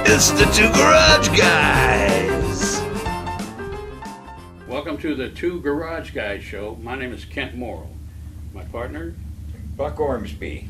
It's the Two Garage Guys. Welcome to the Two Garage Guys show. My name is Kent Morrill. My partner? Buck Ormsby.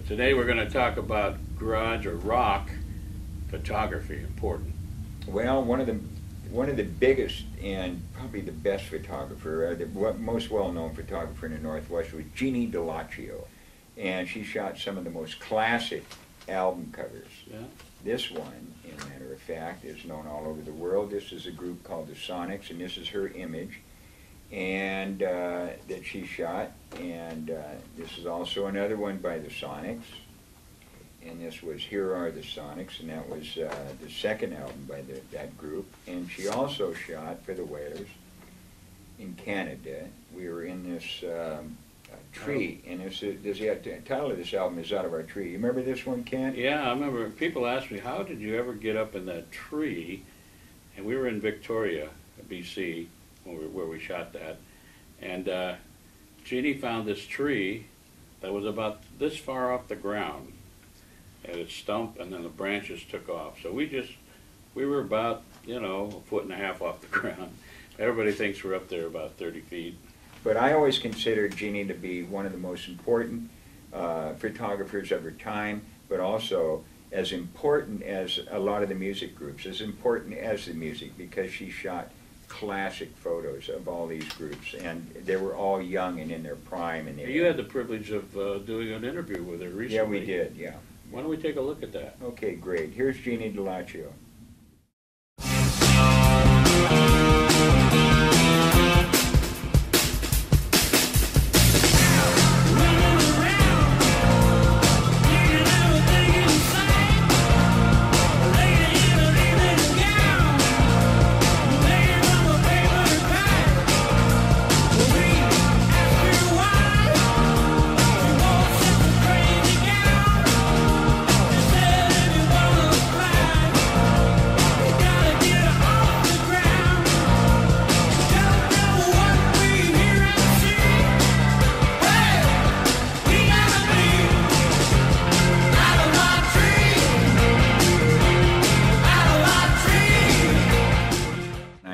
Today we're going to talk about garage or rock photography. Important. Well, one of the biggest and probably the best photographer, the most well-known photographer in the Northwest was Jeanie Delio, and she shot some of the most classic album covers. Yeah. This one, as a matter of fact, is known all over the world. This is a group called the Sonics, and this is her image, and that she shot. And this is also another one by the Sonics. And this was Here Are the Sonics, and that was the second album by that group. And she also shot for the Wailers in Canada. We were in this tree, and the title of this album is Out of Our Tree. You remember this one, Kent? Yeah, I remember people asked me, how did you ever get up in that tree? And we were in Victoria, BC, where we shot that. And Jeanie found this tree that was about this far off the ground at its stump, and then the branches took off. So we were about, a foot and a half off the ground. Everybody thinks we're up there about 30 feet. But I always considered Jeanie to be one of the most important photographers of her time, but also as important as a lot of the music groups, as important as the music, because she shot classic photos of all these groups, and they were all young and in their prime. And you had the privilege of doing an interview with her recently. Yeah, we did, yeah. Why don't we take a look at that? Okay, great. Here's Jeanie Delio.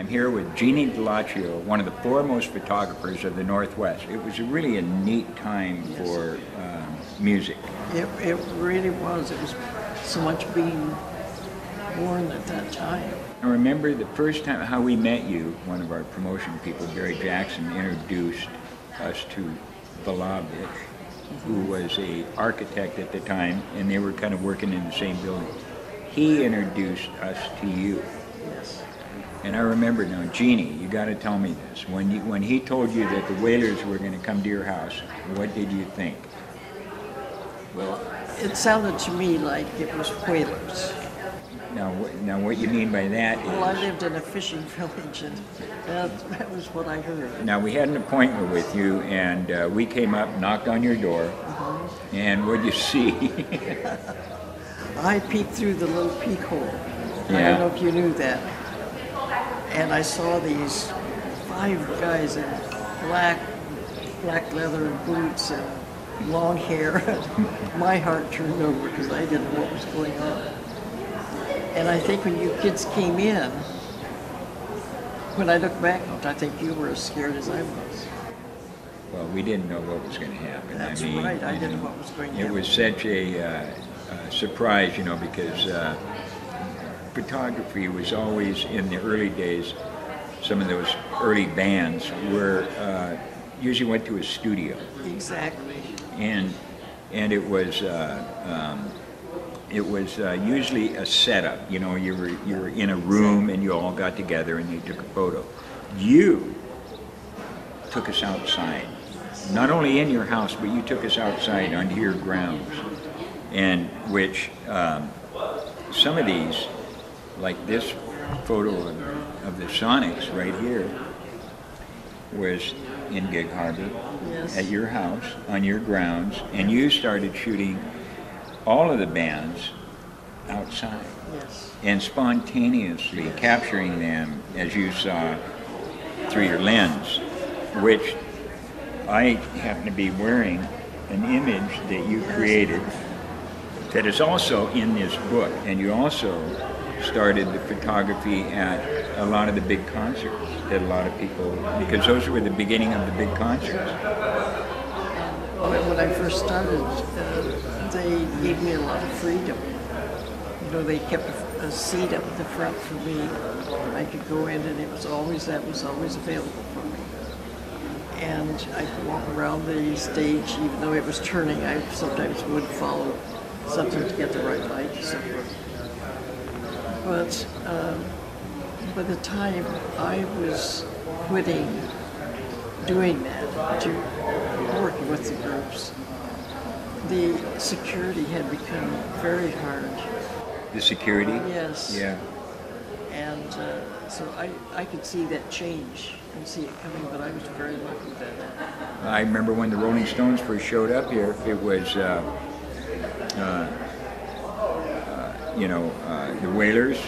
Here with Jeanie Delio, one of the foremost photographers of the Northwest. It was really a neat time for music. It really was. It was so much being born at that time. I remember the first time how we met you. One of our promotion people, Barry Jackson, introduced us to Valovich, who was an architect at the time, and they were kind of working in the same building. He introduced us to you. Yes. And I remember now, Jeanie, you got to tell me this. When he told you that the Wailers were going to come to your house, what did you think? Well, it sounded to me like it was Wailers. Now what you mean by that is... Well, I lived in a fishing village, and that was what I heard. Now, we had an appointment with you, and we came up, knocked on your door, and what'd you see? I peeked through the little peek hole. Yeah. I don't know if you knew that. And I saw these 5 guys in black leather and boots and long hair. My heart turned over because I didn't know what was going on. And I think when you kids came in, when I look back, I think you were as scared as I was. Well, we didn't know what was going to happen. That's right. I didn't know what was going to happen. It was such a surprise, because photography was always, in the early days, some of those early bands were usually went to a studio. Exactly. And it was usually a setup. You were in a room and you all got together and you took a photo. You took us outside, not only in your house, but you took us outside onto your grounds. and which some of these, like this photo of the Sonics right here, was in Gig Harbor, Yes. at your house, on your grounds, and you started shooting all of the bands outside Yes. and spontaneously capturing them as you saw through your lens, which I happen to be wearing an image that you created that is also in this book, and you also started the photography at a lot of the big concerts that a lot of people, because those were the beginning of the big concerts. When I first started, they gave me a lot of freedom. You know, they kept a seat up at the front for me. I could go in, and that was always available for me. And I could walk around the stage, even though it was turning. I sometimes would follow something to get the right light and so forth. But by the time I was quitting doing that, to working with the groups, the security had become very hard. The security? Yes. Yeah. And so I could see that change and see it coming, but I was very lucky that. I remember when the Rolling Stones first showed up here, it was, the Wailers,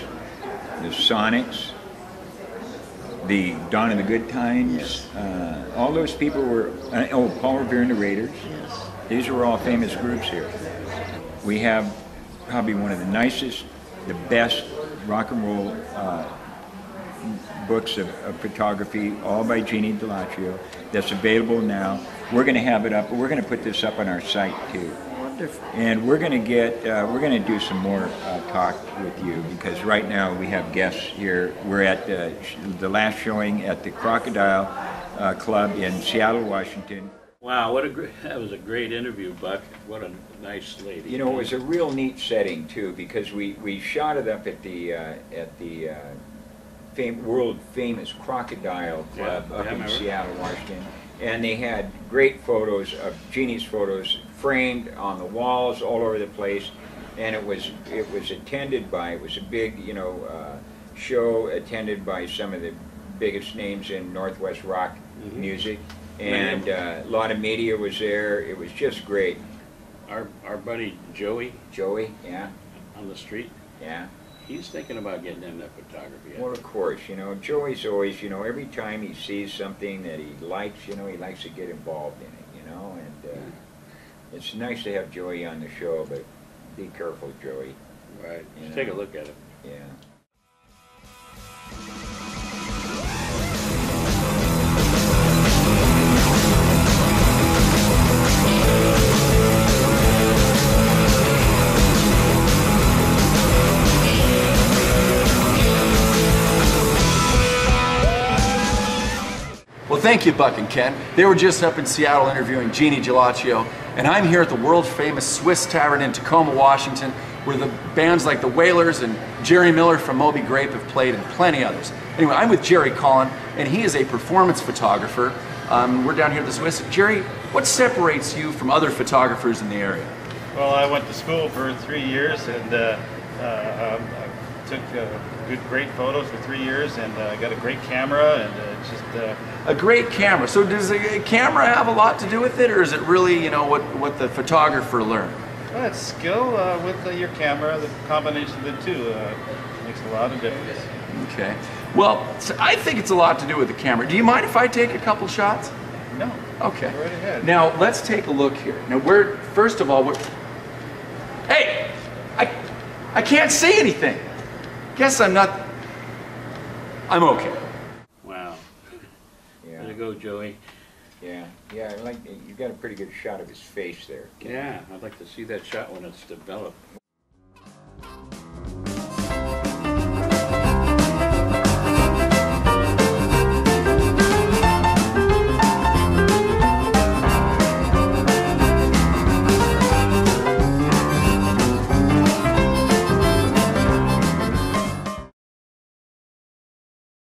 the Sonics, the Dawn of the Good Times, all those people were, Paul Revere and the Raiders. Yes. These were all famous groups here. We have probably one of the nicest, the best rock and roll books of photography, all by Jeanie Delio, that's available now. We're going to have it up. We're going to put this up on our site too. Wonderful. And we're going to do some more talk with you, because right now we have guests here. We're at the last showing at the Crocodile Club in Seattle, Washington. Wow, that was a great interview, Buck. What a nice lady. You know, it was a real neat setting too, because we shot it up at the world famous Crocodile Club up in Seattle, Washington, and they had great photos of Jeannie's photos framed on the walls all over the place, and it was attended by, it was a big show attended by some of the biggest names in Northwest rock music. And a lot of media was there. It was just great. Our buddy Joey, yeah, on the street, yeah, he's thinking about getting into photography. Well, of course, Joey's always, every time he sees something that he likes, he likes to get involved in it, and it's nice to have Joey on the show, but be careful, Joey. Right. Just take a look at it. Yeah. Well, thank you, Buck and Ken. They were just up in Seattle interviewing Jeanie Delio, and I'm here at the world-famous Swiss Tavern in Tacoma, Washington, where the bands like the Wailers and Jerry Miller from Moby Grape have played, and plenty others. Anyway, I'm with Jerry Collin, and he is a performance photographer. We're down here at the Swiss. Jerry, what separates you from other photographers in the area? Well, I went to school for 3 years, and I took great photos for 3 years, and I got a great camera, and it's just a great camera. So does a camera have a lot to do with it, or is it really, what the photographer learned? well, it's skill with your camera. The combination of the two makes a lot of difference. Okay. Well, so I think it's a lot to do with the camera. Do you mind if I take a couple shots? No. Okay. Go right ahead. Now let's take a look here. Now first of all, hey, I can't see anything. Guess I'm okay. Wow. Yeah. Way to go, Joey. Yeah, you got a pretty good shot of his face there. Yeah, I'd like to see that shot when it's developed.